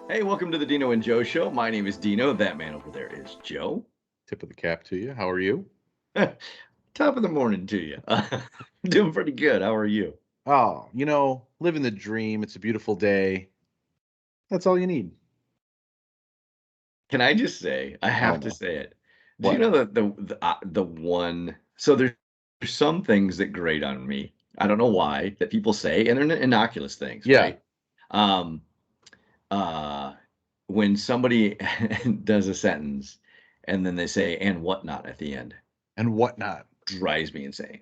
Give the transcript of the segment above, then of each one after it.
Hey, welcome to the Dino and Joe Show. My name is Dino. That man over there is Joe. Tip of the cap to you. How are you? Top of the morning to you. Doing pretty good. How are you? Oh, living the dream. It's a beautiful day. That's all you need. Can I just say, I Oh have to no. say it. Do you What? know that the one? So there's some things that grate on me. I don't know why that people say, and they're innocuous things, Yeah. right? Um, uh, when somebody does a sentence and then they say "and whatnot" at the end, And whatnot. drives me insane.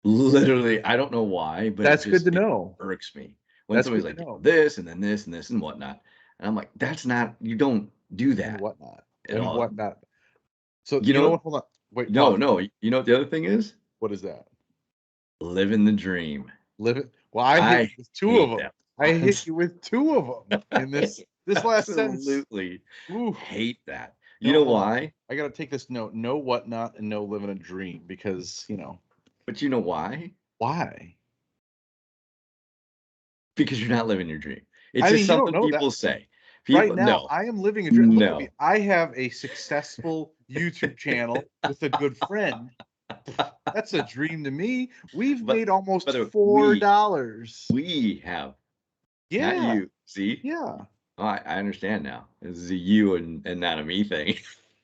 Literally, I don't know why, but That's good to it know. irks me when That's somebody's good to like, know. this and then this and this and whatnot. And I'm like, that's not, you don't do And that whatnot. at And all. whatnot. So You you know know, what? Hold on. Wait, no, pause. no. You know what the other thing is? What is that? Living the dream. Live it. Well, I hit I you with two of hate them. that I hit response. you with two of them in I this last sentence. absolutely Ooh. hate that. You No, know hold on. why? I gotta take this note. No whatnot and no living a dream because But you know why? why? Because you're not living your dream. It's I just mean, you don't something know that. people say. Right People, now, no, I am living a dream. Look at me. no. I have a successful YouTube channel with a good friend. That's a dream to me. We've But made almost by the way, $4. we have. Not Yeah, you. See? yeah. Oh, I understand now. This is a you and not a me thing.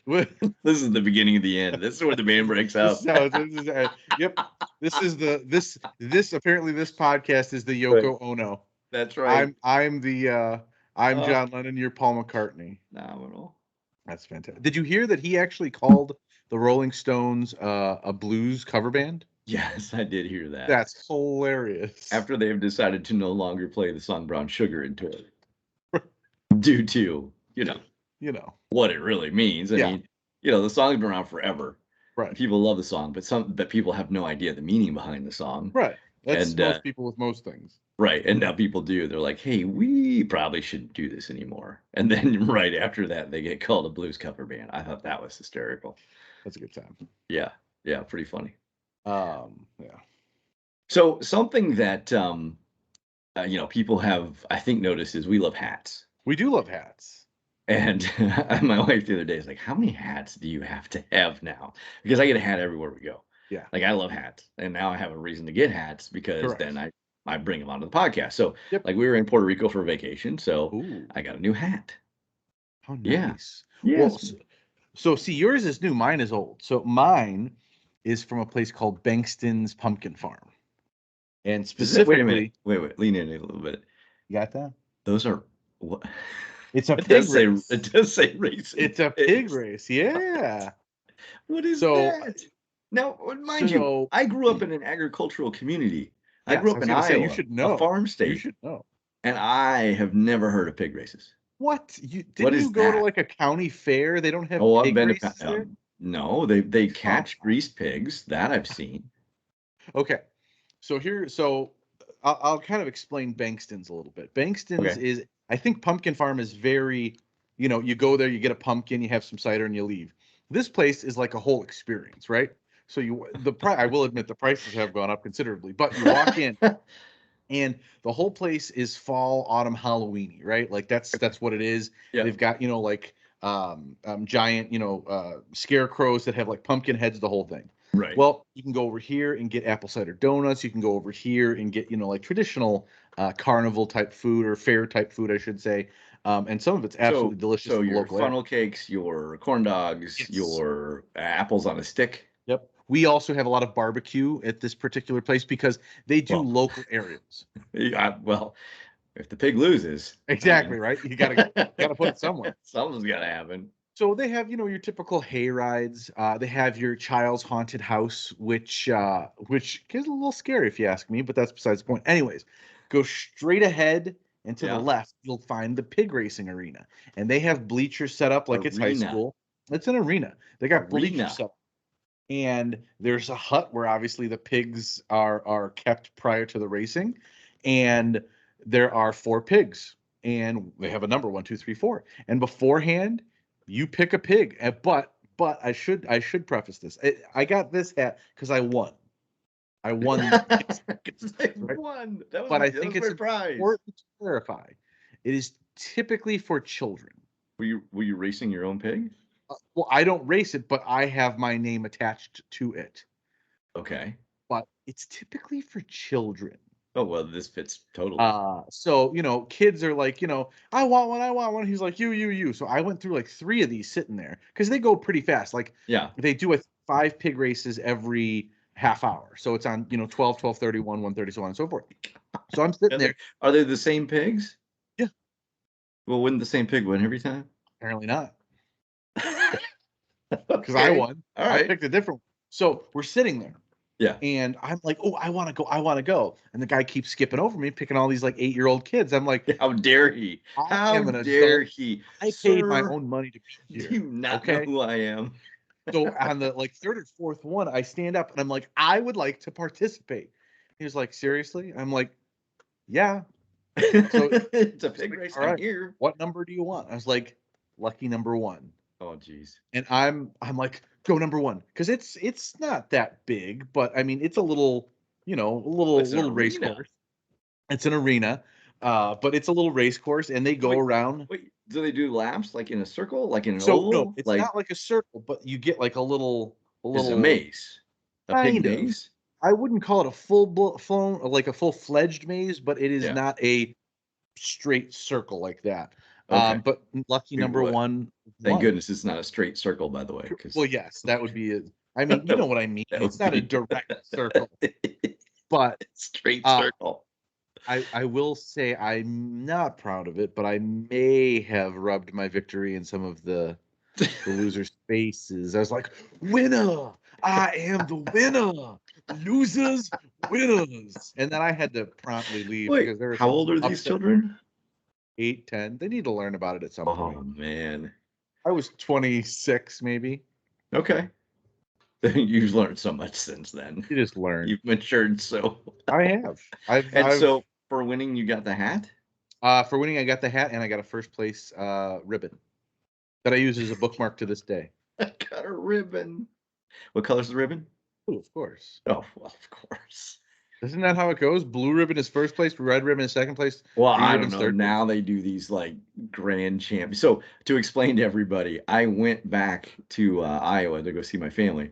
This This is the beginning of the end. This is where the band breaks is up. how this is. Yep. This is this apparently this podcast is the Right. Yoko Ono. That's right. I'm Oh, John Lennon. You're Paul McCartney. phenomenal. That's fantastic. Did you hear that he actually called the Rolling Stones a blues cover band? Yes, I did hear that. That's hilarious. After they've decided to no longer play the song Brown Sugar in tour due to, You know. what it really means. I Yeah, mean, the song's been around forever. right. People love the song, but people have no idea the meaning behind the song. Right. That's And most people with most things. right, and now people do. They're like, "Hey, we probably shouldn't do this anymore." And then right after that, they get called a blues cover band. I thought that was hysterical. That's a good time. Yeah, yeah, pretty funny. Yeah. So something that people have, I think, noticed is we love hats. We do love hats. And my wife the other day is like, "How many hats do you have to have now?" Because I get a hat everywhere we go. Yeah. Like I love hats, and now I have a reason to get hats because then Correct. I bring them onto the podcast. So Yep. like we were in Puerto Rico for vacation, so Ooh, I got a new hat. how Yeah. nice. Well, Yes. so see, yours is new, mine is old. So mine is from a place called Bankston's Pumpkin Farm. And Is it? Wait a minute. specifically, Wait. Lean in a little bit. you got that? Those are what? It's a It pig does say race. racing It's a pig pigs. race. Yeah. What is So that? Now, mind you, so I grew up in an agricultural community. I grew yes, I up was in gonna say you Iowa, should a know. farm You state, should know. and I have never heard of pig races. What? You What didn't you is go to that? like a county fair? They don't have Oh, I've pig been races there? no, they Come catch on. greased pigs. That I've seen. Okay. So I'll kind of explain Bankston's a little bit. Bankston's Okay. is I think Pumpkin Farm is very, you go there, you get a pumpkin, you have some cider, and you leave. This place is like a whole experience, right? So I will admit the prices have gone up considerably, but you walk in and the whole place is fall, autumn, Halloweeny, right? Like that's what it is. Yeah. They've got like giant scarecrows that have like pumpkin heads, the whole thing. Right. Well, you can go over here and get apple cider donuts. You can go over here and get like traditional carnival type food or fair type food, I should say. And some of it's So absolutely delicious so in the your local area. funnel cakes, your corn dogs, Yes. your apples on a stick. Yep. We also have a lot of barbecue at this particular place because they do Well, local aerials. yeah, well, if the pig loses, I Exactly, mean, right? You gotta put it somewhere. something's got to happen. So they have, your typical hay rides. They have your child's haunted house, which is a little scary if you ask me, but that's besides the point. Anyways, go straight ahead and to the Yeah. left, you'll find the pig racing arena, and they have bleachers set up like it's high Arena. school. It's an arena. They got bleachers Arena. set up, and there's a hut where obviously the pigs are kept prior to the racing, and there are four pigs, and they have a number 1, 2, 3, 4, and beforehand you pick a pig. But I should preface this. I got this hat because I won. I won these picks, 'Cause they right? won. That was But I that think was it's my prize. important to clarify. It is typically for children. Were you racing your own pig? Well, I don't race it, but I have my name attached to it. Okay. But it's typically for children. Oh, well, this fits totally. So, kids are like, I want one, I want one. He's like, you. So I went through like 3 of these sitting there because they go pretty fast. Like Yeah. they do 5 pig races every half hour. So it's on, 12, 12:30, 1:30, so on and so forth. So I'm sitting there. Are they the same pigs? Yeah. Well, wouldn't the same pig win every time? Apparently not. Because Okay. I won. All I right. picked a different one. So we're sitting there. Yeah. And I'm like, oh, I want to go. I want to go. And the guy keeps skipping over me, picking all these like 8-year-old kids. I'm like, How dare he? I How am an dare adult. he? I paid my Sir, own money to be do here. you not know Okay. who I am? So on the like 3rd or 4th one, I stand up and I'm like, I would like to participate. He was like, seriously? I'm like, yeah. So It's a he's pig like, race. all I'm right, here. what number do you want? I was like, lucky number 1. Oh, geez. And I'm like, go number 1. Because it's not that big, but I mean it's a little, a It's an little race arena. course. It's an arena. But it's a little race course and they go around. Wait, do they do laps like in a circle, like in an So no, oval? it's Like not like a circle, but you get like a little it's a maze, a pig kind of. maze? I wouldn't call it a flown like a full-fledged maze, but it is Yeah. not a straight circle like that. Okay. But lucky number Well, 1 thank won. goodness it's not a straight circle, by the way, because Well, yes, that would be it. I mean, you know what I mean. that It's would not a be direct circle, but straight uh, circle. I will say I'm not proud of it, but I may have rubbed my victory in some of the losers' faces. I was like, winner! I am the winner! Losers, winners! And then I had to promptly leave Wait, because there were how some old are these upset children? 8, 10. They need to learn about it at some Oh point. man. I was 26, maybe. Okay. You've learned so much since then. You just learn. You've matured so. I have. And so for winning, you got the hat? For winning, I got the hat and I got a first place ribbon that I use as a bookmark to this day. I got a ribbon. What color's the ribbon? Oh, of course. Oh, well, of course. Isn't that how it goes? Blue ribbon is first place, red ribbon is second place, Well, green I don't ribbon's know. third place. Now they do these like grand champions. So to explain to everybody, I went back to Iowa to go see my family,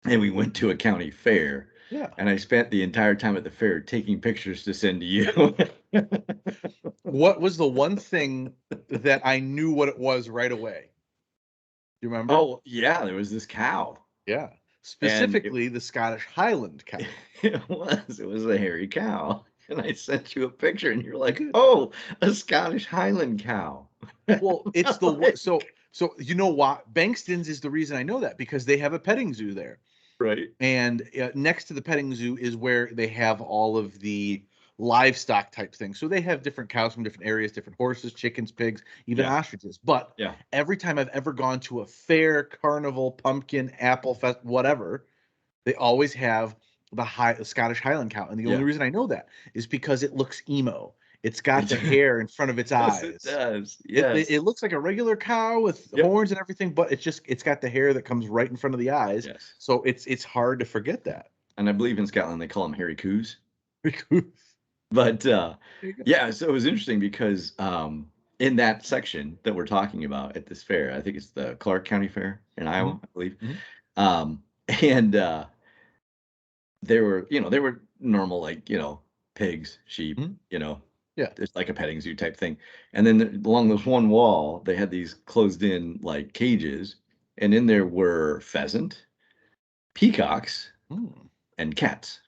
and we went to a county fair. Yeah. And I spent the entire time at the fair taking pictures to send to you. What was the one thing that I knew what it was right away? Do you remember? Oh, yeah, there was this cow. Yeah. Specifically, the Scottish Highland cow. It was a hairy cow. And I sent you a picture, and you're like, "Oh, a Scottish Highland cow." Well, it's the so you know what? Bankston's is the reason I know that because they have a petting zoo there. Right. And next to the petting zoo is where they have all of the livestock type things. So they have different cows from different areas, different horses, chickens, pigs, even ostriches. But every time I've ever gone to a fair, carnival, pumpkin, apple fest, whatever, they always have the Scottish Highland cow. And the only reason I know that is because it looks emo. It's got the hair in front of its eyes. Yes, it does. Yes. It looks like a regular cow with horns and everything, but it's got the hair that comes right in front of the eyes. Yes. So it's hard to forget that. And I believe in Scotland they call them hairy coos. But yeah, so it was interesting because in that section that we're talking about at this fair, I think it's the Clark County Fair in Iowa, I believe. And they were normal, like, pigs, sheep, it's like a petting zoo type thing. And then along this one wall, they had these closed in like cages, and in there were pheasant, peacocks, and cats.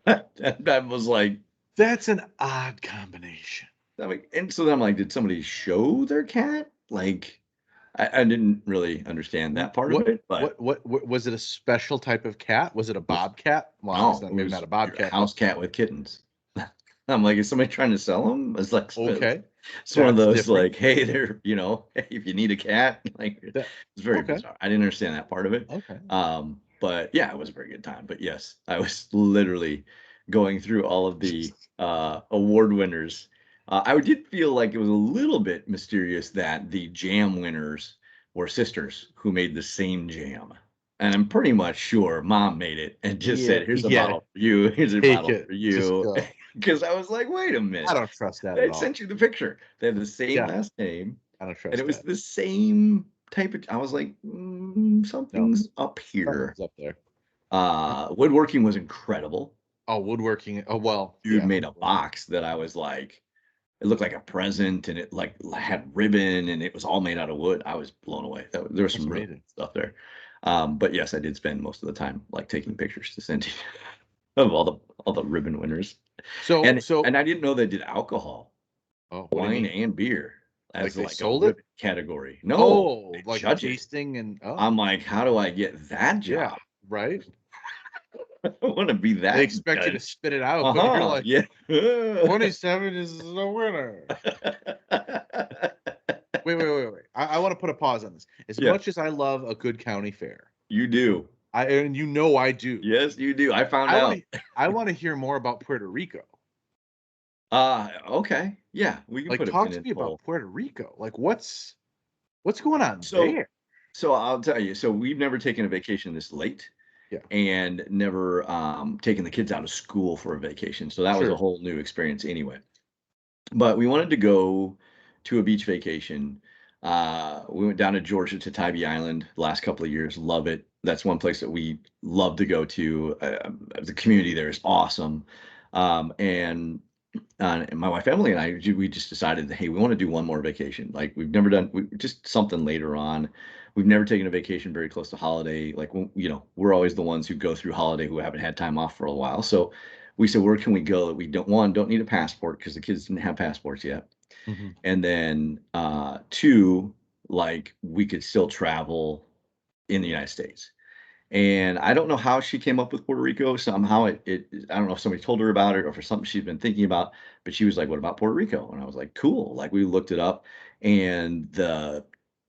That was like, that's an odd combination. And so then I'm like, did somebody show their cat? Like, I didn't really understand that part of it. But what was it? A special type of cat? Was it a bobcat? Well, no, maybe not a bobcat. A house cat with kittens. I'm like, is somebody trying to sell them? It's like, okay, it's one of those different. Like, hey, they're, if you need a cat, like, it's very bizarre. I didn't understand that part of it. Okay. But yeah, it was a very good time. But yes, I was literally going through all of the award winners. I did feel like it was a little bit mysterious that the jam winners were sisters who made the same jam. And I'm pretty much sure Mom made it and just Yeah, said, "Here's a yeah. bottle for you. Here's a Take bottle it. for Just you." go. Because I was like, "Wait a I minute. don't trust that at They all. sent you the picture. They have the same Yeah, last name, I don't and it trust was that. the same type of." I was like, No, something's up here." something's up there. Woodworking was incredible. Oh, woodworking. Oh, well, Dude yeah. made a box that I was like, it looked like a present, and it like had ribbon, and it was all made out of wood. I was blown away. There was That's some really amazing. good stuff there. But yes, I did spend most of the time like taking pictures to send to you of all the ribbon winners. So, And I didn't know they did alcohol, oh, what do you wine mean? and beer Like as they like a sold it? ribbon category. No, Oh, they like judge it. tasting and I'm oh, like, how do I get that yeah, job? right. I want to be They that expect you to judge. spit it out, but you're Uh-huh. like, Yeah. 27 is the winner. Wait. I want to put a pause on this. As Yeah, much as I love a good county fair, you do. and you know I do. Yes, you do. I found I want out. to I want to hear more about Puerto Rico. Okay. Yeah, we can Like, put a talk pin to in me about full. Puerto Rico. Like, what's going on So there? so I'll tell you. So we've never taken a vacation this late Yeah, and never taken the kids out of school for a vacation. So that was a sure. whole new experience anyway. But we wanted to go to a beach vacation. We went down to Georgia to Tybee Island the last couple of years. Love it. That's one place that we love to go to. The community there is awesome. And my wife Emily and we just decided that, hey, we want to do one more vacation. Like we've never done, just something later on. We've never taken a vacation very close to holiday. Like we're always the ones who go through holiday who haven't had time off for a while. So we said, where can we go that we don't need a passport because the kids didn't have passports yet, Mhm. and then two, like we could still travel in the United States. And I don't know how she came up with Puerto Rico. Somehow I don't know if somebody told her about it or for something she's been thinking about, but she was like, "What about Puerto Rico?" And I was like, "Cool." Like we looked it up, and the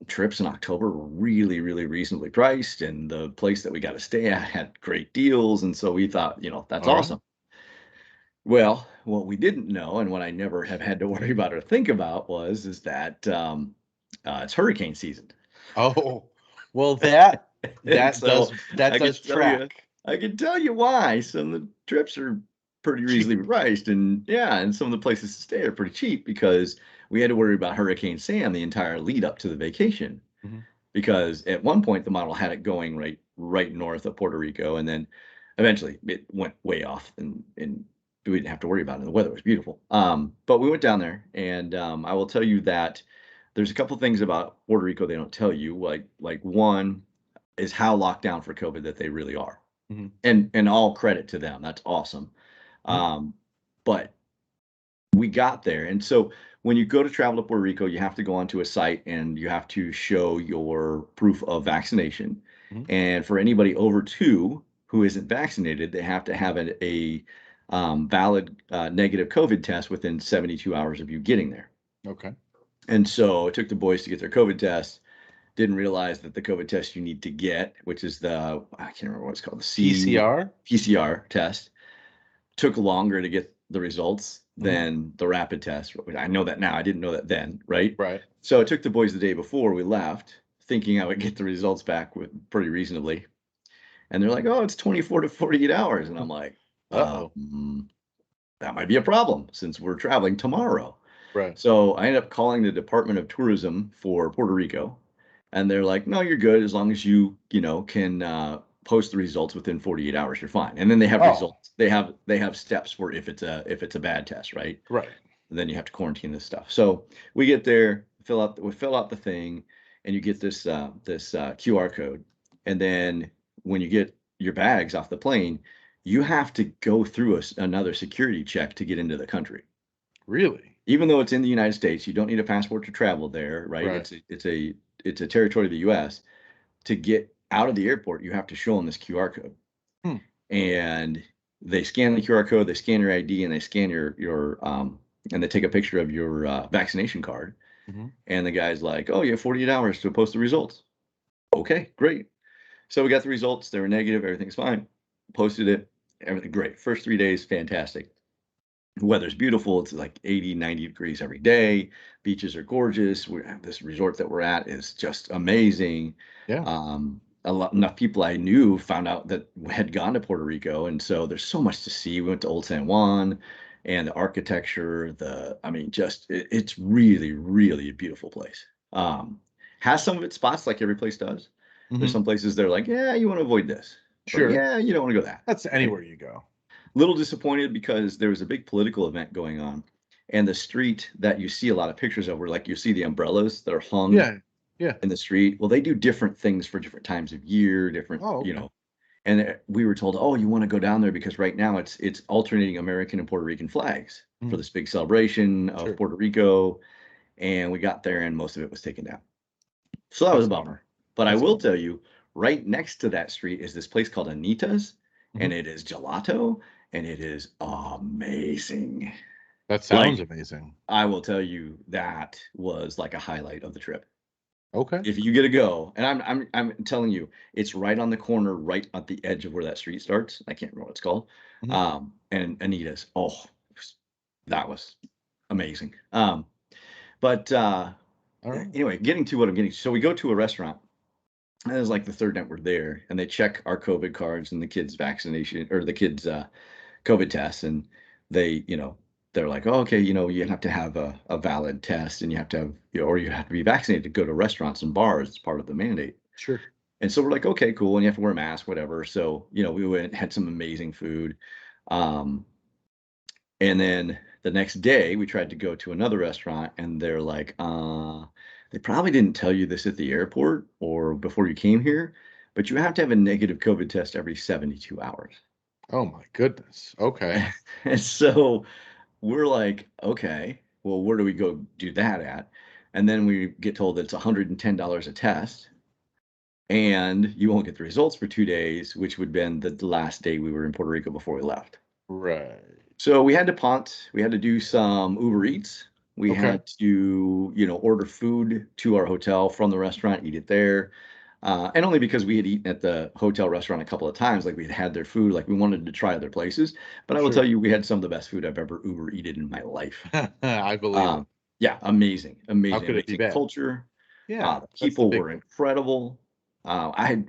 trips in October were really, really reasonably priced, and the place that we got to stay at had great deals, and so we thought, that's All right. awesome. Well, what we didn't know, and what I never have had to worry about or think about is that it's hurricane season. Oh, well, And so that I does could tell you track. I can tell you why some of the trips are pretty reasonably priced, and yeah, and some of the places to stay are pretty cheap because we had to worry about Hurricane Sam the entire lead up to the vacation. Mhm. Because at one point the model had it going right north of Puerto Rico, and then eventually it went way off, and we didn't have to worry about it. And the weather was beautiful. But we went down there, and I will tell you that there's a couple things about Puerto Rico they don't tell you. Like one is how locked down for COVID that they really are, Mhm. and all credit to them. That's awesome. Mhm. Um, but we got there, and so when you go to travel to Puerto Rico, you have to go onto a site and you have to show your proof of vaccination. Mhm. And for anybody over two who isn't vaccinated, they have to have a valid negative COVID test within 72 hours of you getting there. Okay. And so it took the boys to get their COVID test. Didn't realize that the COVID test you need to get, which is I can't remember what it's called, the PCR. PCR test, took longer to get the results Mhm. than the rapid test. I know that now. I didn't know that then, right? Right. So it took the boys the day before we left, thinking I would get the results back with pretty reasonably. And they're like, "Oh, it's 24 to 48 hours." And I'm like, Uh-oh. that might be a problem since we're traveling tomorrow. Right. So I ended up calling the Department of Tourism for Puerto Rico, and they're like, "No, you're good as long as can post the results within 48 hours. You're fine." And then they have Oh, results. They have steps for if it's a bad test, right? right. And then you have to quarantine this stuff. So we get there, we fill out the thing, and you get this QR code, and then when you get your bags off the plane, you have to go through another security check to get into the country. Really? Even though it's in the United States, you don't need a passport to travel there, right? Right. It's a territory of the U.S. To get out of the airport, you have to show them this QR code, Hmm. and they scan the QR code, they scan your ID, and they scan your and they take a picture of your vaccination card. Mhm. And the guy's like, "Oh, you have 48 hours to post the results." Okay, great. So we got the results. They were negative. Everything's fine. Posted it. Everything great. First 3 days, fantastic. The weather's beautiful. It's like 80, 90 degrees every day. Beaches are gorgeous. This resort that we're at is just amazing. Yeah. enough people I knew found out that had gone to Puerto Rico, and so there's so much to see. We went to Old San Juan, and the architecture, I mean, just it's really, really a beautiful place. Um, has some of its spots like every place does. There's Hmm. some places they're like, yeah, you want to avoid this, or Sure. yeah, you don't want to go that. That's Right? anywhere you go. Little disappointed because there was a big political event going on, and the street that you see a lot of pictures of, where like you see the umbrellas that are hung Yeah. Yeah. in the street. Well, they do different things for different times of year, different, Oh, okay. and we were told, oh, you want to go down there because right now it's alternating American and Puerto Rican flags for Mm, this big celebration of sure. Puerto Rico. And we got there and most of it was taken down. So that was That's a a bummer. bummer. But I That's a will bummer. tell you, right next to that street is this place called Anita's, Hmm. and it is gelato, and it is amazing. That sounds Like, amazing. I will tell you, that was like a highlight of the trip. Okay. If you get to go, and I'm telling you, it's right on the corner, right at the edge of where that street starts. I can't remember what it's called. Hmm. And Anita's. Oh, that was amazing. But All right. anyway, getting to what I'm getting. So we go to a restaurant. And it was like the third night we're there, and they check our COVID cards and the kids' vaccination or the kids' COVID tests, and they, they're like, oh, okay, you have to have a valid test, and you have to have, or you have to be vaccinated to go to restaurants and bars. It's part of the mandate. Sure. And so we're like, okay, cool, and you have to wear a mask, whatever. So we went had some amazing food, um, and then the next day we tried to go to another restaurant, and they're like, they probably didn't tell you this at the airport or before you came here, but you have to have a negative COVID test every 72 hours. Oh my goodness. Okay. And so we're like, okay, well, where do we go do that at? And then we get told that it's $110 a test, and you won't get the results for 2 days, which would have been the last day we were in Puerto Rico before we left. Right. So we had to punt. We had to do some Uber Eats. We Okay. had to, order food to our hotel from the restaurant, eat it there. And only because we had eaten at the hotel restaurant a couple of times, like we had their food, like we wanted to try other places. But I will tell Sure. you, we had some of the best food I've ever Uber eaten in my life. I believe it. Um, yeah, amazing, How amazing, could it be amazing bad? culture. Yeah, The that's the people big were thing. incredible.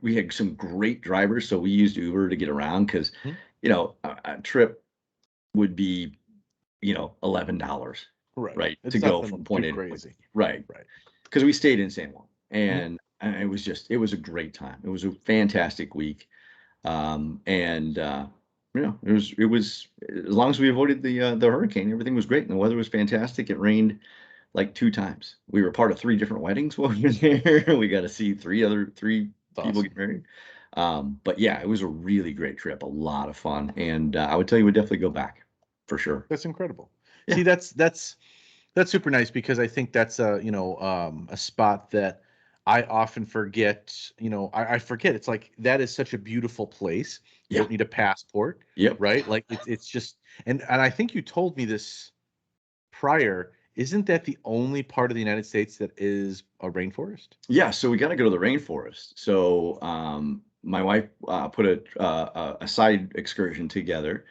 We had some great drivers, so we used Uber to get around because, Mhm. a trip would be, $11, Right. right, to It's go nothing from too point A to point B, crazy. right? Right. Because we stayed in San Juan, Mhm. and it was a great time. It was a fantastic week, and it was as long as we avoided the hurricane, everything was great, and the weather was fantastic. It rained like 2 times. We were part of 3 different weddings while we were there. We got to see 3 It's people get awesome. married. But yeah, it was a really great trip, a lot of fun, and I would tell you, would definitely go back for sure. That's incredible. Yeah. See, that's super nice because I think that's a spot that I often forget. I forget. It's like that is such a beautiful place. You Yeah. don't need a passport, Yep. right? Like it's just and I think you told me this prior. Isn't that the only part of the United States that is a rainforest? Yeah, so we got to go to the rainforest. So my wife put a side excursion together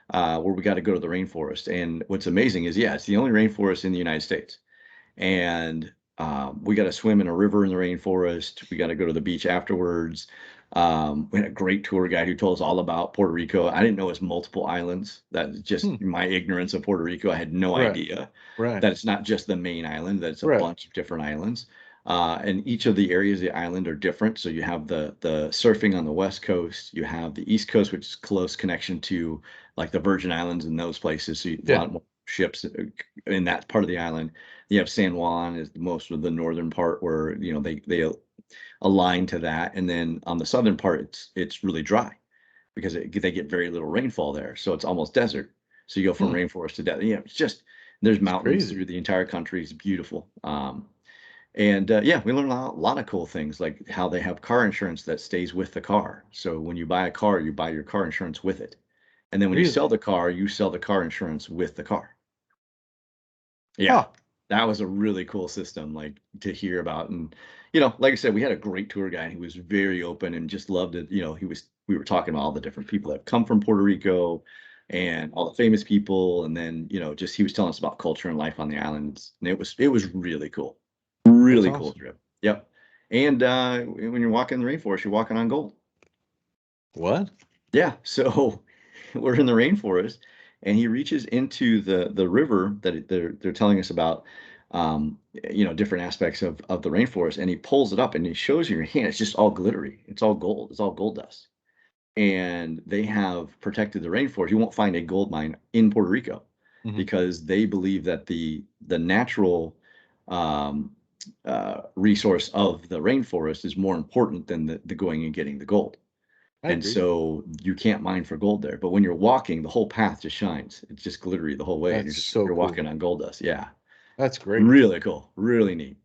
where we got to go to the rainforest. And what's amazing is, yeah, it's the only rainforest in the United States. And we got to swim in a river in the rainforest. We got to go to the beach afterwards. We had a great tour guide who told us all about Puerto Rico. I didn't know it was multiple islands. That's Hmm. just my ignorance of Puerto Rico. I had no Right. idea Right. that it's not just the main island, that it's a Right. bunch of different islands. And each of the areas of the island are different. So you have the surfing on the west coast, you have the east coast, which is close connection to like the Virgin Islands and those places. So a Yeah. lot more ships in that part of the island. You have San Juan is most of the northern part where they align to that, and then on the southern part it's really dry because they get very little rainfall there, so it's almost desert. So you go from Hmm. rainforest to desert. It's just there's It's mountains crazy. through the entire country. It's beautiful. And yeah, we learned a lot of cool things like how they have car insurance that stays with the car. So when you buy a car, you buy your car insurance with it, and then when you sell Really? the car, you sell the car insurance with the car. Yeah, Huh. that was a really cool system, like, to hear about, and, like I said, we had a great tour guide who was very open and just loved it, we were talking about all the different people that have come from Puerto Rico and all the famous people, and then, just he was telling us about culture and life on the islands, and it was really cool. That's Really cool awesome. trip. Yep. And when you're walking in the rainforest, you're walking on gold. What? Yeah. So we're in the rainforest, and he reaches into the river that they're telling us about, different aspects of the rainforest, and he pulls it up and he shows you your hand. It's just all glittery. It's all gold. It's all gold dust. And they have protected the rainforest. You won't find a gold mine in Puerto Rico Hmm. because they believe that the natural um, resource of the rainforest is more important than the going and getting the gold. I And agree. so you can't mine for gold there. But when you're walking, the whole path just shines. It's just glittery the whole way, and That's so you're cool. walking on gold dust. Yeah, That's great. really cool, really neat.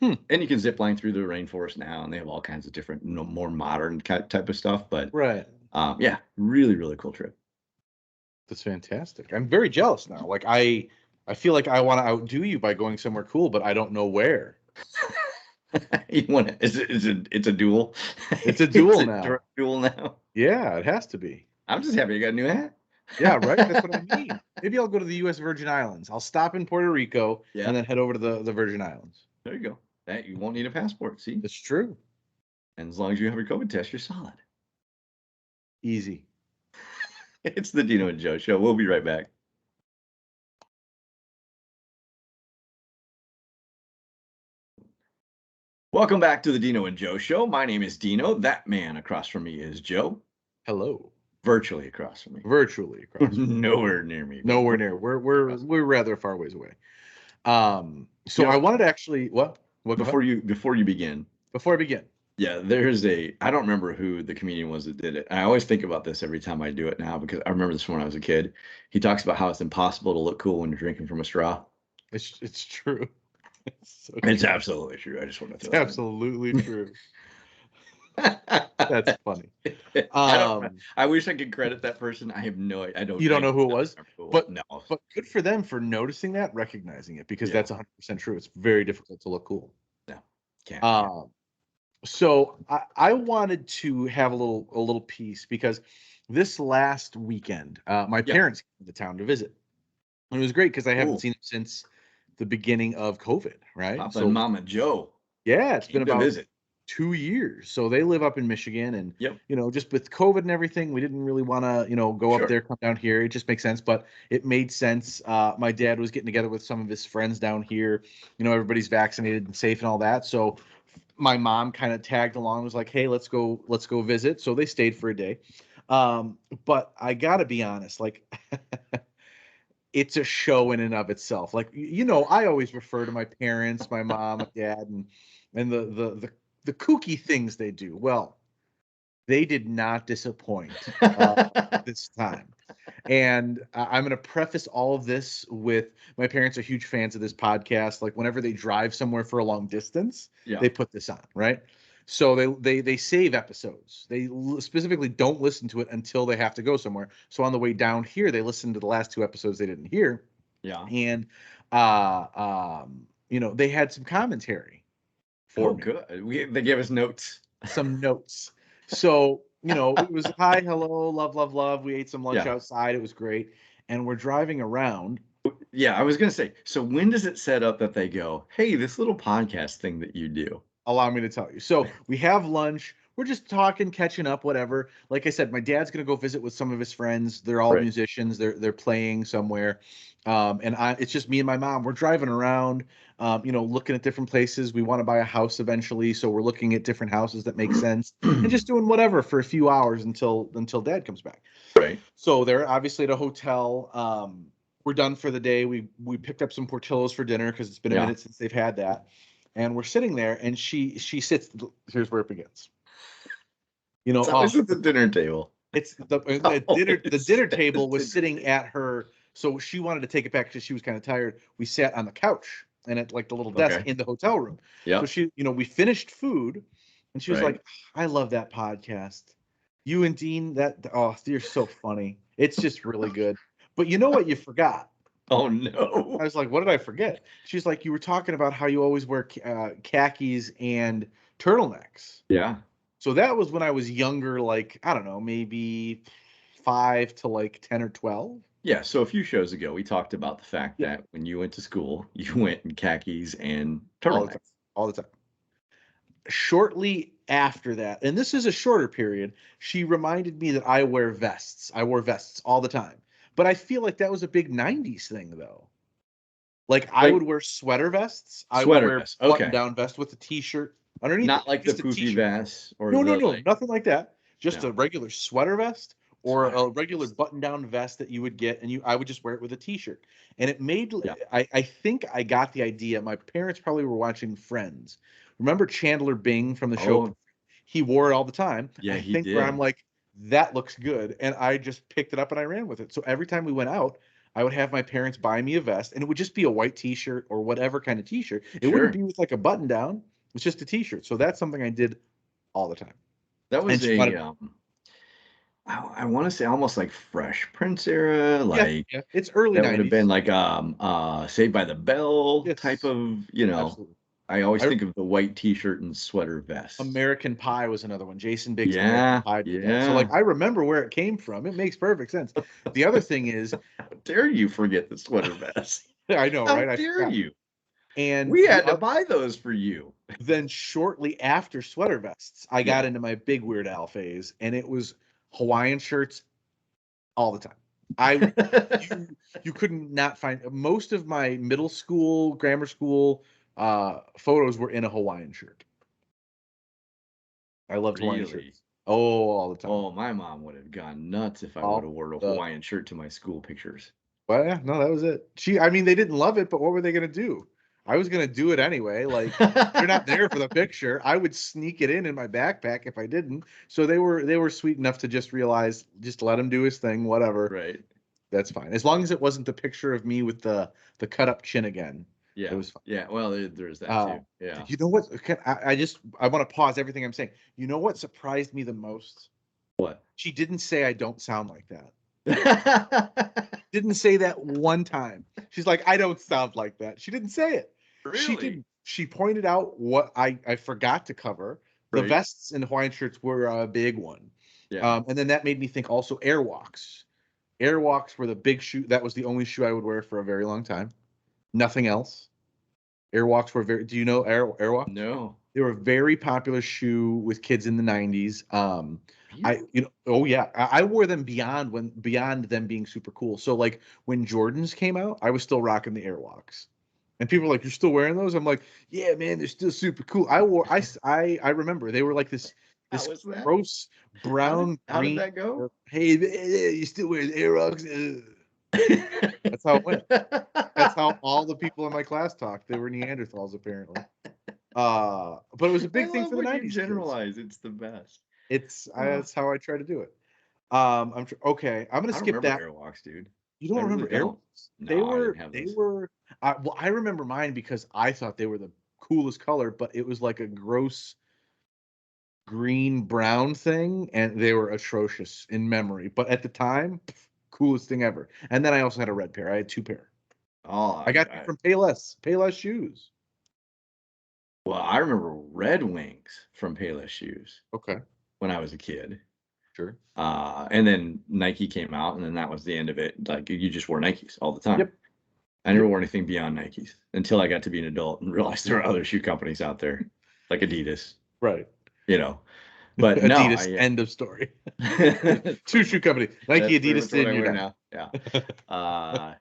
Hmm. And you can zip line through the rainforest now, and they have all kinds of different, more modern type of stuff. But Right. yeah, really, really cool trip. That's fantastic. I'm very jealous now. Like I feel like I want to outdo you by going somewhere cool, but I don't know where. You want to? It's a duel. It's a It's duel a now. duel now. Yeah, it has to be. I'm just happy you got a new hat. Yeah, right. That's what I mean. Maybe I'll go to the U.S. Virgin Islands. I'll stop in Puerto Rico Yeah, and then head over to the Virgin Islands. there you go. That you won't need a passport. See, It's true. and as long as you have your COVID test, you're solid. Easy. It's the Dino and Joe Show. We'll be right back. Welcome back to the Dino and Joe Show. My name is Dino. That man across from me is Joe. Hello. Virtually across from me. Virtually across. Nowhere near me. Nowhere near. We're rather far ways away. So I wanted to actually what? Go ahead. Before you begin. Before I begin. Yeah, I don't remember who the comedian was that did it. I always think about this every time I do it now because I remember this when I was a kid. He talks about how it's impossible to look cool when you're drinking from a straw. It's true. It's so It's true. absolutely true. I just want to It's throw that absolutely true. in. That's funny. I don't. I wish I could credit that person. I have no. I don't. You don't I know do who it not was, remember who it was. but No. but good for them for noticing that, recognizing it, because Yeah. that's 100% true. It's very difficult to look cool. No. Can't. So I wanted to have a little piece because this last weekend, my Yeah. parents came to town to visit. And it was great because I haven't Cool. seen them since the beginning of COVID, right? Papa So and Mama Joe yeah, it's been came to about visit. 2 years. So they live up in Michigan, and Yep. just with COVID and everything, we didn't really want to, go up Sure. there, come down here. It just makes sense, but it made sense. My dad was getting together with some of his friends down here. Everybody's vaccinated and safe and all that. So my mom kind of tagged along, was like, "Hey, let's go visit." So they stayed for a day. But I gotta be honest, like it's a show in and of itself. Like I always refer to my parents, my mom, my dad, and the kooky things they do. Well, they did not disappoint this time. And I'm going to preface all of this with my parents are huge fans of this podcast. Like whenever they drive somewhere for a long distance, Yeah. they put this on, right? So they save episodes. They specifically don't listen to it until they have to go somewhere. So on the way down here, they listen to the last two episodes they didn't hear. Yeah. And they had some commentary for me, good. They gave us notes. some notes. So, it was hi, hello, love, love, love. We ate some lunch Yeah. outside. It was great. And we're driving around. Yeah, I was gonna say. So when does it set up that they go, "Hey, this little podcast thing that you do"? Allow me to tell you. So we have lunch. We're just talking, catching up, whatever. Like I said, my dad's gonna go visit with some of his friends. They're all Right. musicians. They're playing somewhere, and it's just me and my mom. We're driving around, looking at different places. We want to buy a house eventually, so we're looking at different houses that make sense, and just doing whatever for a few hours until dad comes back. Right. So they're obviously at a hotel. We're done for the day. We picked up some Portillo's for dinner because it's been a Yeah. minute since they've had that. And we're sitting there, and she sits. Here's where it begins. It's always at the dinner table. It's the Always dinner at the table was dinner sitting table. at her. So she wanted to take it back because she was kind of tired. We sat on the couch and at like the little desk Okay. in the hotel room. Yeah. So she, we finished food, and she was Right. like, "I love that podcast. You and Dean, you're so funny. It's just really good." But you know what you forgot? Oh no. I was like, "What did I forget?" She's like, "You were talking about how you always wear khakis and turtlenecks." Yeah. So that was when I was younger, like, I don't know, maybe 5 to like 10 or 12. Yeah. So a few shows ago, we talked about the fact Yeah, that when you went to school, you went in khakis and all the time. turtlenecks. All the time. shortly after that, and this is a shorter period, she reminded me that I wear vests. I wore vests all the time. But I feel like that was a big 90s thing, though. Like, I would Like wear sweater vests. I would sweater wear vest. Okay. button-down vest with a t-shirt underneath it. Not like the Just a poofy t-shirt. vest or No, no, the no, nothing like that. Just no a regular sweater vest or sweater a regular vest. button-down vest that you would get, and I would just wear it with a t-shirt. And it made, Yeah. I think I got the idea. My parents probably were watching Friends. Remember Chandler Bing from the show? Oh, He wore it all the time. yeah, I he think where I'm did. like, that looks good. And I just picked it up and I ran with it. So every time we went out, I would have my parents buy me a vest, and it would just be a white t-shirt or whatever kind of t-shirt. It wouldn't Sure. be with like a button down. It's just a t-shirt. So that's something I did all the time. That And was she a wanted, I want to say almost like Fresh Prince era, yeah, like yeah, it's early that would have been 90s. like Saved by the Bell type Yes, of, absolutely. I always I think of the white t-shirt and sweater vest. American Pie was another one. Jason Biggs' American Yeah, Pie did that. So like yeah. I remember where it came from. It makes perfect sense. The other thing is, How dare you forget the sweater vest? I know, How right? I dare forgot. you? And We had to buy those for you. then shortly after sweater vests, I got Yeah. into my big Weird Al phase, and it was Hawaiian shirts all the time. I you you couldn't not find most of my middle school, grammar school photos were in a Hawaiian shirt. I loved Hawaiian Really? shirts. Oh, all the time. Oh, my mom would have gone nuts if I would All have wore a the Hawaiian shirt to my school pictures. Well, yeah, no, that was it. I mean, they didn't love it, but what were they gonna do? I was gonna do it anyway. Like, they're not there for the picture. I would sneak it in my backpack if I didn't. So they were sweet enough to just realize, just let him do his thing, whatever. Right. That's fine. As long as it wasn't the picture of me with the cut up chin again, it Yeah. was fine. Yeah. Well, there's that Uh, too. Yeah. you know what? I want to pause everything I'm saying. You know what surprised me the most? What? She didn't say I don't sound like that. Didn't say that one time. She's like, I don't sound like that. She didn't say it. She Really? didn't. She pointed out what I forgot to cover. The Right. vests and Hawaiian shirts were a big one. Yeah. And then that made me think also Airwalks. Airwalks were the big shoe. That was the only shoe I would wear for a very long time. Nothing else. Airwalks were very. Do you know Airwalks? No. They were a very popular shoe with kids in the 90s. Really? Oh yeah, I wore them beyond them being super cool. So like when Jordans came out, I was still rocking the Airwalks. And people were like, "You're still wearing those?" I'm like, "Yeah, man, they're still super cool." I remember they were like How this was that? gross brown How did green. that go? Hey, you still wearing Airwalks? That's how it went. That's how all the people in my class talked. They were Neanderthals apparently. But it was a I big thing love for the when you 90s kids. generalize. It's the best. Oh, That's how I try to do it. Okay. I'm gonna I don't skip remember that. Airwalks, dude. You I don't really remember don't. Airwalks? No, They I didn't were have they those. were. Well, I remember mine because I thought they were the coolest color, but it was like a gross green brown thing, and they were atrocious in memory. But at the time, coolest thing ever. And then I also had a red pair. I had two pair. Oh, I got them from Payless Shoes. well, I remember Red Wings from Payless Shoes Okay, when I was a kid. sure. And then Nike came out, and then that was the end of it. Like you just wore Nikes all the time. Yep. I never Yep. wore anything beyond Nikes until I got to be an adult and realized there were other shoe companies out there, like Adidas, Right. you know. But no, Adidas. End of story. that's Two pretty shoe much company. Nike, that's pretty Adidas, much what and I you're wear done. now. Yeah. Uh,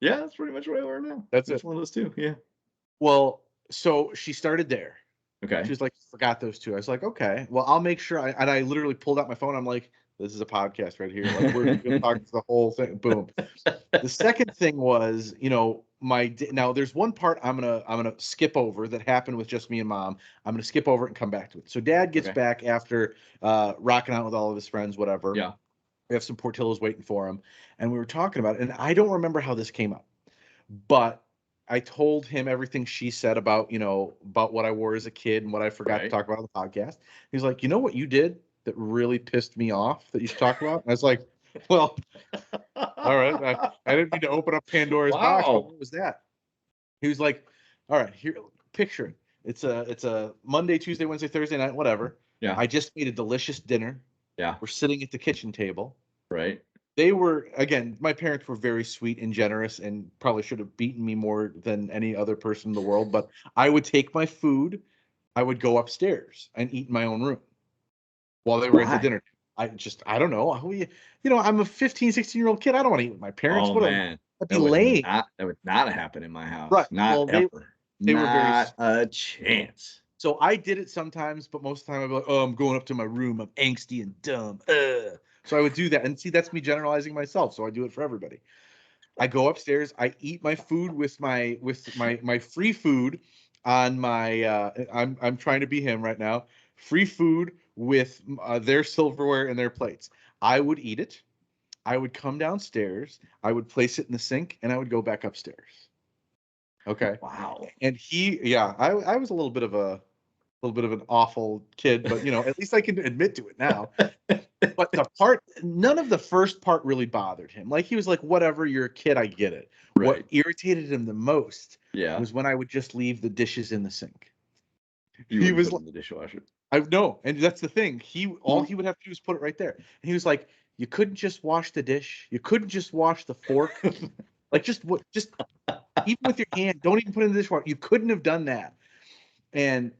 yeah, that's pretty much what I wear now. That's Just it. one of those two. Yeah. Well, so she started there. She Okay. was like, forgot those two. I was like, okay, well, I'll make sure. And I literally pulled out my phone. I'm like, this is a podcast right here. Like, we're gonna talk the whole thing. Boom. The second thing was, now there's one part I'm gonna skip over that happened with just me and mom. I'm gonna skip over it and come back to it. So dad gets Okay. back after rocking out with all of his friends, whatever. Yeah. We have some Portillos waiting for him, and we were talking about it. And I don't remember how this came up, but I told him everything she said about, about what I wore as a kid and what I forgot to Right. talk about on the podcast. He's like, you know what you did that really pissed me off that you should talk about? And I was like, well, all right. I didn't mean to open up Pandora's box, but Wow. what was that? He was like, all right, here, picture it. It's a Monday, Tuesday, Wednesday, Thursday night, whatever. Yeah. I just made a delicious dinner. Yeah. We're sitting at the kitchen table. Right. They were, again, my parents were very sweet and generous and probably should have beaten me more than any other person in the world, but I would take my food I would go upstairs and eat in my own room while they were at the Why? dinner. I don't know. I'm a 15, 16-year-old kid. I don't want to eat with my parents. Oh man, I'd be lame. that would not happen in my house. Right. Not Well, ever. they were very, Not a chance. so I did it sometimes, but most of the time I'd be like, oh, I'm going up to my room. I'm angsty and dumb. So I would do that. And see, that's me generalizing myself. So I do it for everybody. I go upstairs. I eat my food with my free food on my. I'm trying to be him right now. Free food with their silverware and their plates. I would eat it. I would come downstairs. I would place it in the sink, and I would go back upstairs. Okay. Wow. And I was a little bit of an awful kid, but at least I can admit to it now. But none of the first part really bothered him. Like he was like, whatever, you're a kid, I get it. What Right. irritated him the most Yeah. was when I would just leave the dishes in the sink. You He wouldn't was put it like, in the dishwasher. I know, and that's the thing. All he would have to do is put it right there. And he was like, you couldn't just wash the dish. You couldn't just wash the fork. Like just even with your hand, don't even put it in the dishwasher. You couldn't have done that. And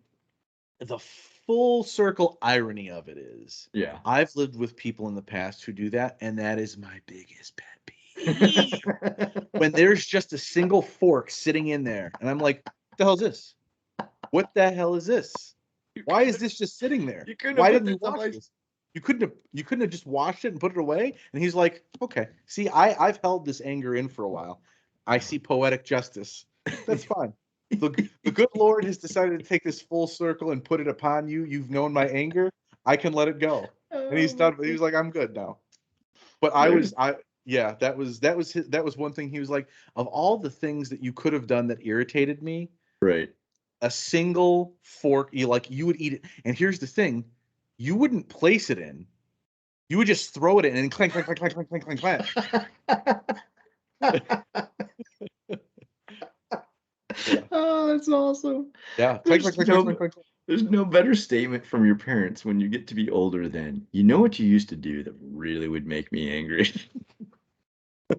the full circle irony of it is, Yeah. I've lived with people in the past who do that, and that is my biggest pet peeve. When there's just a single fork sitting in there, and I'm like, what the hell is this? What the hell is this? Why is this just sitting there? You couldn't have Why put didn't this you on wash my. this? You couldn't have just washed it and put it away? And he's like, okay. See, I've held this anger in for a while. I see poetic justice. That's fine. The good Lord has decided to take this full circle and put it upon you. You've known my anger. I can let it go. And he's done. He was like, I'm good now. But There's yeah, that was one thing. He was like, of all the things that you could have done that irritated me, right. a single fork, you would eat it. And here's the thing, you wouldn't place it in. You would just throw it in and clank, clank, clank, clank, clank, clank, clank, clank. Yeah. Oh, that's awesome. Yeah. Clank, There's clank, clank, clank, clank, no clank. there's no better statement from your parents when you get to be older than, you know what you used to do that really would make me angry.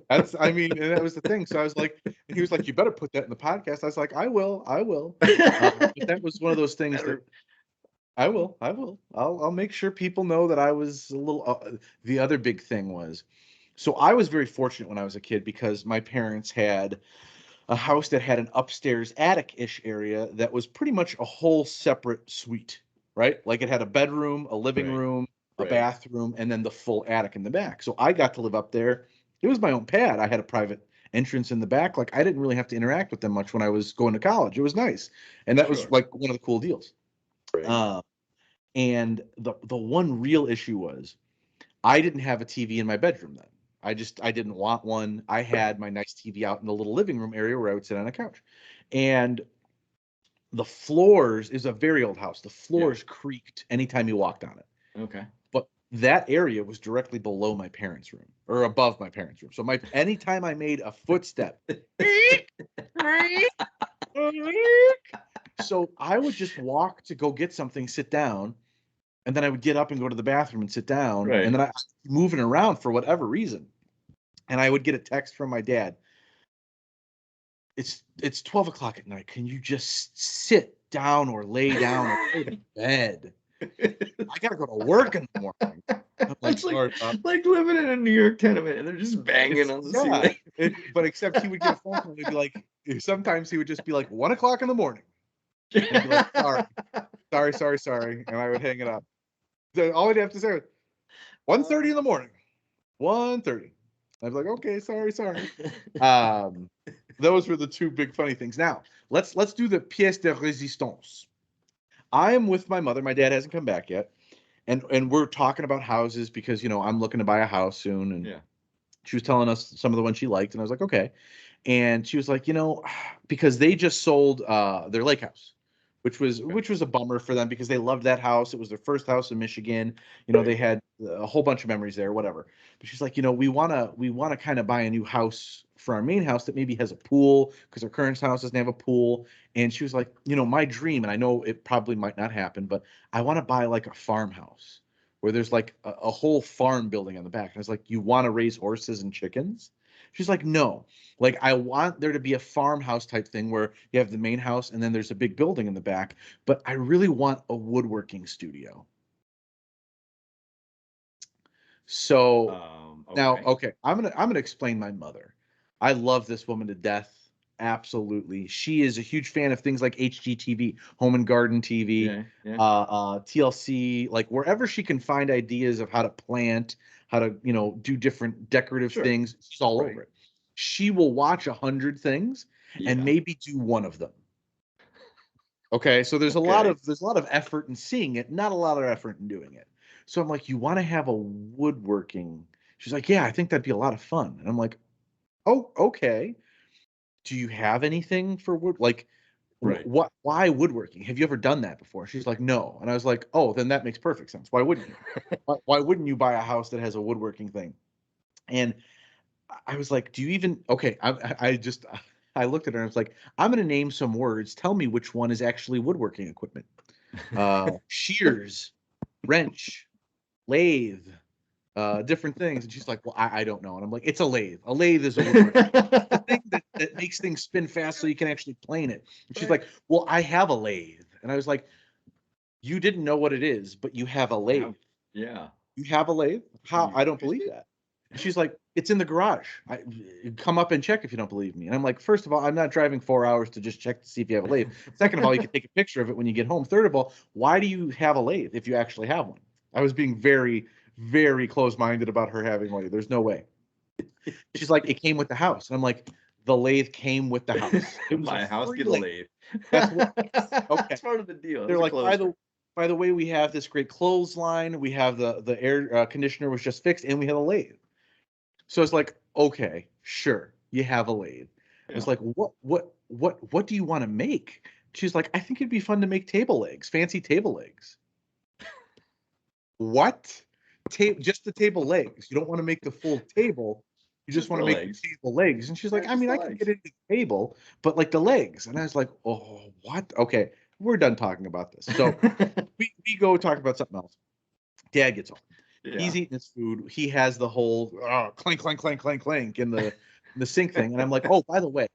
I mean, and that was the thing. So I was like, and he was like, you better put that in the podcast. I was like, I will. But that was one of those things that Better. I will. I'll make sure people know that I was a little. The other big thing was, so I was very fortunate when I was a kid because my parents had a house that had an upstairs attic-ish area that was pretty much a whole separate suite, right? Like it had a bedroom, a living Right. room, a Right. bathroom, and then the full attic in the back. So I got to live up there. It was my own pad. I had a private entrance in the back. Like I didn't really have to interact with them much when I was going to college. It was nice. And that was Sure. like one of the cool deals. Right. Uh, and the one real issue was I didn't have a TV in my bedroom then. I didn't want one. I had my nice TV out in the little living room area where I would sit on a couch. And the floors is a very old house. The Yeah. floors creaked anytime you walked on it. Okay. But that area was directly below my parents' room or above my parents' room. So anytime I made a footstep, so I would just walk to go get something, sit down, and then I would get up and go to the bathroom and sit down, and Right. then I moving around for whatever reason, and I would get a text from my dad. It's 12 o'clock at night. Can you just sit down or lay down or go to bed? I gotta go to work in the morning. I'm like, It's sorry, Pop. like living in a New York tenement and they're just banging on the Yeah. ceiling. But except he would get a phone call and he'd be like, sometimes he would just be like 1 o'clock in the morning. And I'd be like, sorry. And I would hang it up. All I'd have to say was 1:30 in the morning. 1:30. I'd be like, okay, sorry. Those were the two big funny things. Now, let's do the pièce de résistance. I am with my mother. My dad hasn't come back yet. And we're talking about houses because, I'm looking to buy a house soon. And Yeah. she was telling us some of the ones she liked. And I was like, okay. And she was like, because they just sold their lake house, which was a bummer for them because they loved that house. It was their first house in Michigan. They Right. had a whole bunch of memories there, whatever. But she's like, we wanna kind of buy a new house for our main house that maybe has a pool because our current house doesn't have a pool. And she was like, my dream, and I know it probably might not happen, but I want to buy like a farmhouse where there's like a whole farm building on the back. And I was like, you want to raise horses and chickens? She's like, no, like I want there to be a farmhouse type thing where you have the main house and then there's a big building in the back, but I really want a woodworking studio. So now, Okay. okay, I'm gonna explain my mother. I love this woman to death. Absolutely. She is a huge fan of things like HGTV, Home and Garden TV, Yeah. Yeah. TLC, like wherever she can find ideas of how to plant, how to, do different decorative Sure. things, she's all Right. over it. She will watch 100 things and Yeah. maybe do one of them. Okay, so there's a lot Okay. of effort in seeing it, not a lot of effort in doing it. So I'm like, you want to have a woodworking? She's like, yeah, I think that'd be a lot of fun. And I'm like, oh, okay. Do you have anything for wood? Like, Right. what? Why woodworking? Have you ever done that before? She's like, no. And I was like, oh, then that makes perfect sense. Why wouldn't you? Why wouldn't you buy a house that has a woodworking thing? And I was like, do you even? Okay, I looked at her and I was like, I'm going to name some words. Tell me which one is actually woodworking equipment. Shears, wrench, lathe, different things. And she's like, well, I don't know. And I'm like, it's a lathe. A lathe is a woodworking. The thing that makes things spin fast so you can actually plane it. And she's like, well, I have a lathe. And I was like, you didn't know what it is, but you have a lathe. Yeah. You have a lathe? How? I don't believe that. And she's like, it's in the garage. Come up and check if you don't believe me. And I'm like, first of all, I'm not driving 4 hours to just check to see if you have a lathe. Second of all, you can take a picture of it when you get home. Third of all, why do you have a lathe if you actually have one? I was being very, very close-minded about her having a lathe. There's no way. She's like, it came with the house. And I'm like, the lathe came with the house. It was Buy a house, get a lathe. That's what. Okay. That's part of the deal. They're That's like, by the way, we have this great clothesline. We have the air conditioner was just fixed, and we have a lathe. So it's like, okay, sure, you have a lathe. I was like, what do you want to make? She's like, I think it'd be fun to make table legs, fancy table legs. What? Just the table legs. You don't want to make the full table. You just want to make the table legs. And she's like, I mean, I can get into the table, but like the legs. And I was like, oh, what? Okay, we're done talking about this. So we go talk about something else. Dad gets home. Yeah. He's eating his food. He has the whole clank, clank, clank, clank, clank in the sink thing. And I'm like, oh, by the way,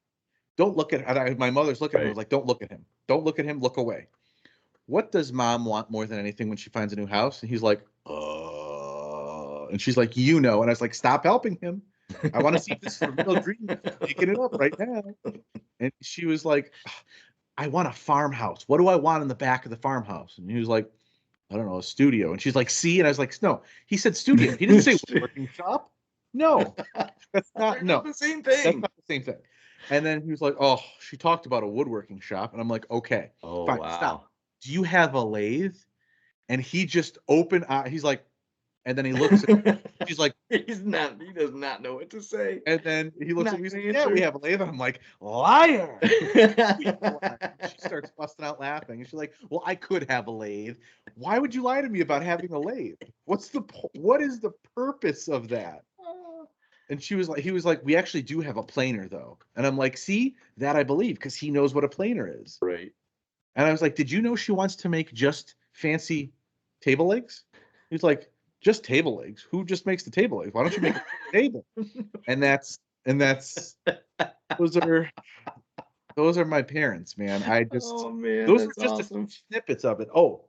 don't look at my mother's looking at him. I was like, don't look at him. Don't look at him. Look away. What does mom want more than anything when she finds a new house? And he's like, and she's like, And I was like, stop helping him. I want to see if this is a real dream. Picking it up right now. And she was like, I want a farmhouse. What do I want in the back of the farmhouse? And he was like, I don't know, a studio. And she's like, see? And I was like, no, he said studio. He didn't say working shop. No, that's not the same That's thing. not the same thing. And then he was like, oh, she talked about a woodworking shop. And I'm like, okay, fine, stop. Do you have a lathe? And he just opened, he's like, and then he looks at me. She's like, he does not know what to say. And then he looks at me and says, yeah, we have a lathe. And I'm like, liar. She starts busting out laughing. And she's like, well, I could have a lathe. Why would you lie to me about having a lathe? What is the purpose of that? And he was like, we actually do have a planer though. And I'm like, see, that I believe because he knows what a planer is. Right. And I was like, did you know she wants to make just fancy table legs? He's like, just table legs. Who just makes the table legs? Why don't you make a table? And that's those are my parents, man. Those are just awesome. A few snippets of it. Oh,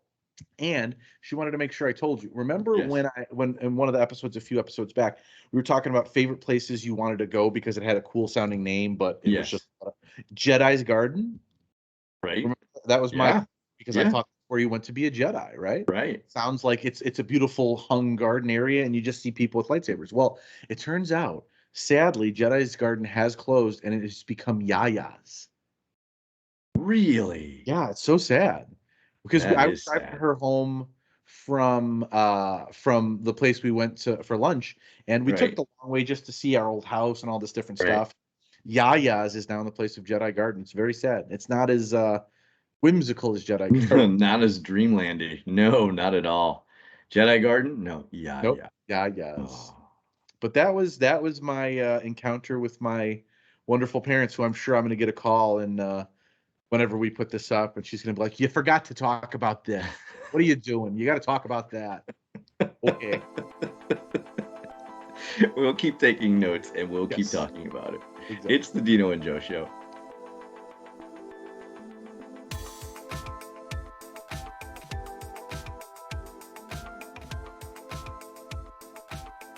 and she wanted to make sure I told you. Remember when in one of the episodes, a few episodes back, we were talking about favorite places you wanted to go because it had a cool sounding name, but it was just Jedi's Garden. Right. Remember, that was my because I thought where you went to be a Jedi, right? Right. Sounds like it's a beautiful hung garden area, and you just see people with lightsabers. Well, it turns out, sadly, Jedi's Garden has closed, and it has become Yaya's. Really? Yeah, it's so sad because I was driving her home from the place we went to for lunch, and we took the long way just to see our old house and all this different stuff. Yaya's is now in the place of Jedi Garden. It's very sad. It's not as whimsical as Jedi Garden. Not as dreamlandy. No, not at all. Jedi Garden? No. Nope. Yaya's. Oh. But that was my encounter with my wonderful parents, who I'm sure I'm going to get a call and whenever we put this up, and she's going to be like, you forgot to talk about this. What are you doing? You got to talk about that. Okay. We'll keep taking notes and we'll keep Yes. talking about it. Exactly. It's the Dino and Joe Show.